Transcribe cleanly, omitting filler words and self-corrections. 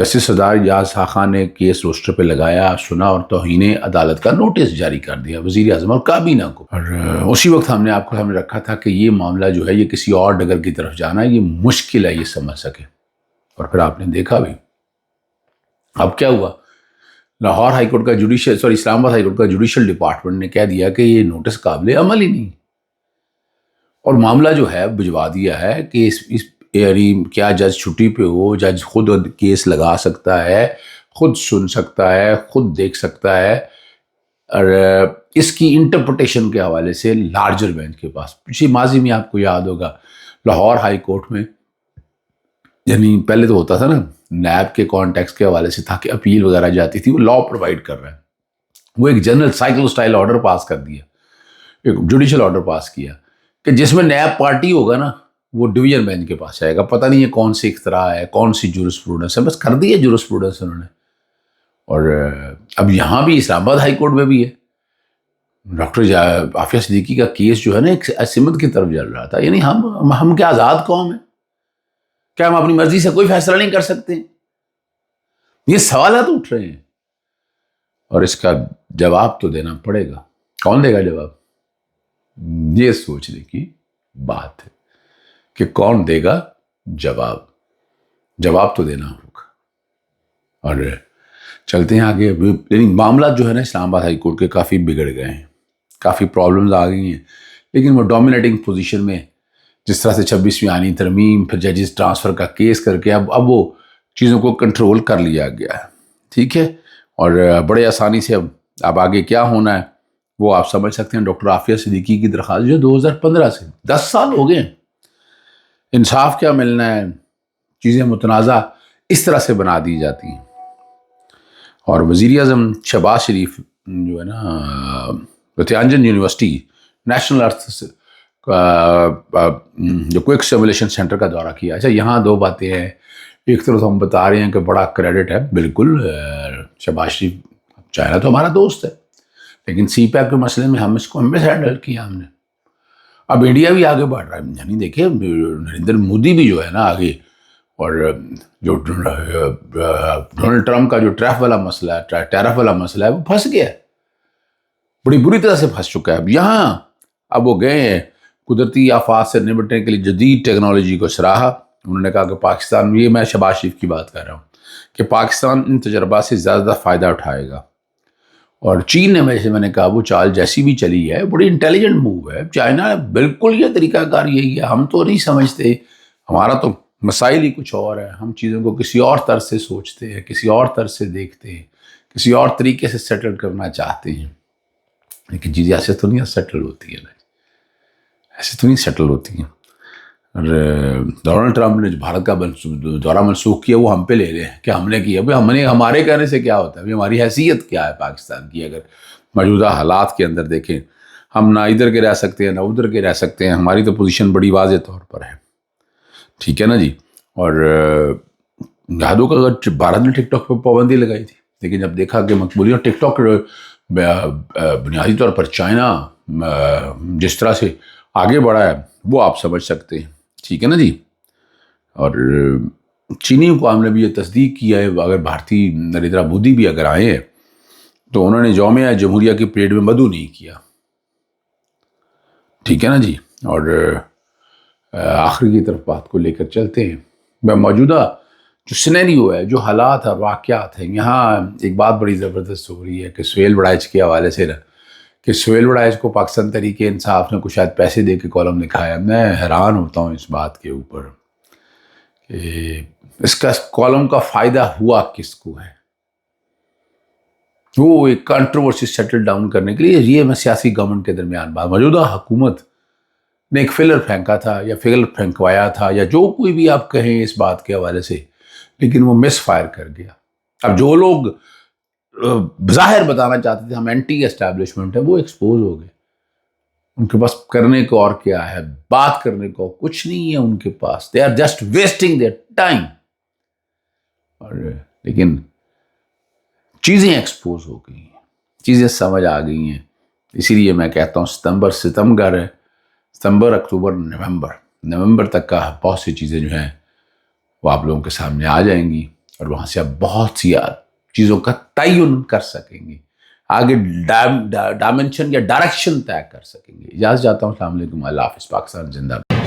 Justice سردار اجاز خان نے case rooster پہ لگایا، سنا اور توہین عدالت کا نوٹس جاری کر دیا وزیر اعظم اور کابینہ کو۔ اور اسی وقت ہم نے آپ کو سامنے رکھا تھا کہ یہ معاملہ جو ہے یہ کسی اور ڈگر کی طرف جانا ہے، یہ مشکل ہے یہ سمجھ سکے، اور پھر آپ نے دیکھا بھی۔ اب کیا ہوا؟ لاہور ہائی کورٹ کا اسلام آباد ہائی کورٹ کا جوڈیشل ڈپارٹمنٹ نے کہہ دیا کہ یہ نوٹس قابل عمل ہی نہیں، اور معاملہ جو ہے بھجوا دیا ہے کہ یعنی کیا جج چھٹی پہ ہو، جج خود کیس لگا سکتا ہے، خود سن سکتا ہے، خود دیکھ سکتا ہے، اور اس کی انٹرپریٹیشن کے حوالے سے لارجر بینچ کے پاس۔ پچھلی ماضی میں آپ کو یاد ہوگا لاہور ہائی کورٹ میں، یعنی پہلے تو ہوتا تھا نا نیب کے کانٹیکس کے حوالے سے تھا کہ اپیل وغیرہ جاتی تھی، وہ لا پرووائڈ کر رہا ہے، وہ ایک جنرل سائیکل سٹائل آرڈر پاس کر دیا، ایک جوڈیشل آرڈر پاس کیا کہ جس میں نیب پارٹی ہوگا نا وہ ڈویژن بینچ کے پاس جائے گا۔ پتہ نہیں ہے کون سی اختراع ہے، کون سی جورسپروڈنس ہے، بس کر دی ہے جورسپروڈنس انہوں نے۔ اور اب یہاں بھی اسلام آباد ہائی کورٹ میں بھی ہے، ڈاکٹر عافیہ صدیقی کا کیس جو ہے نا ایک سمت کی طرف جل رہا تھا، یعنی ہم کیا آزاد قوم ہیں؟ کیا ہم اپنی مرضی سے کوئی فیصلہ نہیں کر سکتے؟ یہ سوالات اٹھ رہے ہیں، اور اس کا جواب تو دینا پڑے گا۔ کون دے گا جواب؟ یہ سوچنے کی بات ہے کہ کون دے گا جواب۔ جواب تو دینا ہوگا۔ اور چلتے ہیں آگے۔ یعنی معاملات جو ہے نا اسلام آباد ہائی کورٹ کے کافی بگڑ گئے ہیں، کافی پرابلمز آ گئی ہیں، لیکن وہ ڈومینیٹنگ پوزیشن میں جس طرح سے 26ویں آئینی ترمیم، پھر ججز ٹرانسفر کا کیس کر کے اب وہ چیزوں کو کنٹرول کر لیا گیا ہے، ٹھیک ہے، اور بڑے آسانی سے اب آگے کیا ہونا ہے وہ آپ سمجھ سکتے ہیں۔ ڈاکٹر عافیہ صدیقی کی درخواست جو 2015 سے 10 سال ہو گئے ہیں، انصاف کیا ملنا ہے، چیزیں متنازع اس طرح سے بنا دی جاتی ہیں۔ اور وزیر اعظم شہباز شریف جو ہے نا پرتیانجن یونیورسٹی نیشنل ارتھ جو کوئک سیمولیشن سینٹر کا دورہ کیا۔ اچھا یہاں دو باتیں ہیں، ایک طرف ہم بتا رہے ہیں کہ بڑا کریڈٹ ہے، بالکل شہباز شریف چائنا تو ہمارا دوست ہے، لیکن سی پیک کے مسئلے میں ہم اس کو ہینڈل کیا ہم نے۔ اب انڈیا بھی آگے بڑھ رہا ہے، یعنی دیکھیں نریندر مودی بھی جو ہے نا آگے، اور جو ڈونلڈ ٹرمپ کا جو ٹیرف والا مسئلہ ہے وہ پھنس گیا ہے، بڑی بری طرح سے پھنس چکا ہے۔ اب یہاں اب وہ گئے ہیں قدرتی آفات سے نمٹنے کے لیے جدید ٹیکنالوجی کو سراہا۔ انہوں نے کہا کہ پاکستان، یہ میں شہباز شریف کی بات کر رہا ہوں، کہ پاکستان ان تجربات سے زیادہ فائدہ اٹھائے گا۔ اور چین نے، ویسے میں نے کہا، وہ چال جیسی بھی چلی ہے بڑی انٹیلیجنٹ موو ہے۔ چائنا بالکل یہ طریقہ کار یہی ہے، ہم تو نہیں سمجھتے، ہمارا تو مسائل ہی کچھ اور ہے، ہم چیزوں کو کسی اور طرز سے سوچتے ہیں، کسی اور طرز سے دیکھتے ہیں، کسی اور طریقے سے سیٹل کرنا چاہتے ہیں، لیکن چیزیں ایسے تو نہیں سیٹل ہوتی ہیں، ایسے تو نہیں سیٹل ہوتی ہیں۔ اور ڈونلڈ ٹرمپ نے جو بھارت کا دورہ منسوخ کیا وہ ہم پہ لے لیں کہ ہم نے کیا۔ ہمارے کہنے سے کیا ہوتا ہے؟ ہماری حیثیت کیا ہے پاکستان کی؟ اگر موجودہ حالات کے اندر دیکھیں، ہم نہ ادھر کے رہ سکتے ہیں نہ ادھر کے رہ سکتے ہیں، ہماری تو پوزیشن بڑی واضح طور پر ہے، ٹھیک ہے نا جی۔ اور یادوں کا اگر بھارت نے ٹک ٹاک پہ پابندی لگائی تھی، لیکن جب دیکھا کہ مقبولیت ٹک ٹاک بنیادی طور پر چائنا جس طرح سے آگے بڑھا ہے وہ آپ سمجھ سکتے ہیں، ٹھیک ہے نا جی۔ اور چینی حکام نے بھی یہ تصدیق کیا ہے، اگر بھارتی نریندر مودی بھی اگر آئے ہیں تو انہوں نے جامعہ جمہوریہ کی پریڈ میں مدعو نہیں کیا، ٹھیک ہے نا جی۔ اور آخری کی طرف بات کو لے کر چلتے ہیں۔ میں موجودہ جو سینیریو ہے، جو حالات اور واقعات ہیں، یہاں ایک بات بڑی زبردست ہو رہی ہے کہ سہیل وڑائچ کے حوالے سے کہ سہیل وڑائچ کو پاکستان تحریک انصاف نے کچھ شاید پیسے دے کے کالم لکھا ہے۔ میں حیران ہوتا ہوں اس بات کے اوپر کہ اس کا کالم کا فائدہ ہوا کس کو ہے؟ وہ ایک کنٹروورسی سیٹل ڈاؤن کرنے کے لیے، یہ میں سیاسی گورنمنٹ کے درمیان بات، موجودہ حکومت نے ایک فلر پھینکا تھا یا فلر پھینکوایا تھا یا جو کوئی بھی آپ کہیں اس بات کے حوالے سے، لیکن وہ مس فائر کر گیا۔ اب جو لوگ بظاہر بتانا چاہتے تھے ہم اینٹی اسٹیبلشمنٹ ہیں، وہ ایکسپوز ہو گئے۔ ان کے پاس کرنے کو اور کیا ہے؟ بات کرنے کو کچھ نہیں ہے ان کے پاس۔ They are just wasting their time. اور لیکن چیزیں ایکسپوز ہو گئی ہیں، چیزیں سمجھ آ گئی ہیں۔ اسی لیے میں کہتا ہوں ستمبر اکتوبر نومبر تک کا بہت سی چیزیں جو ہیں وہ آپ لوگوں کے سامنے آ جائیں گی، اور وہاں سے آپ بہت سی چیزوں کا تعین کر سکیں گے، آگے ڈائمنشن یا ڈائریکشن طے کر سکیں گے۔ اجازت چاہتا ہوں، السلام علیکم، اللہ حافظ، پاکستان زندہ باد۔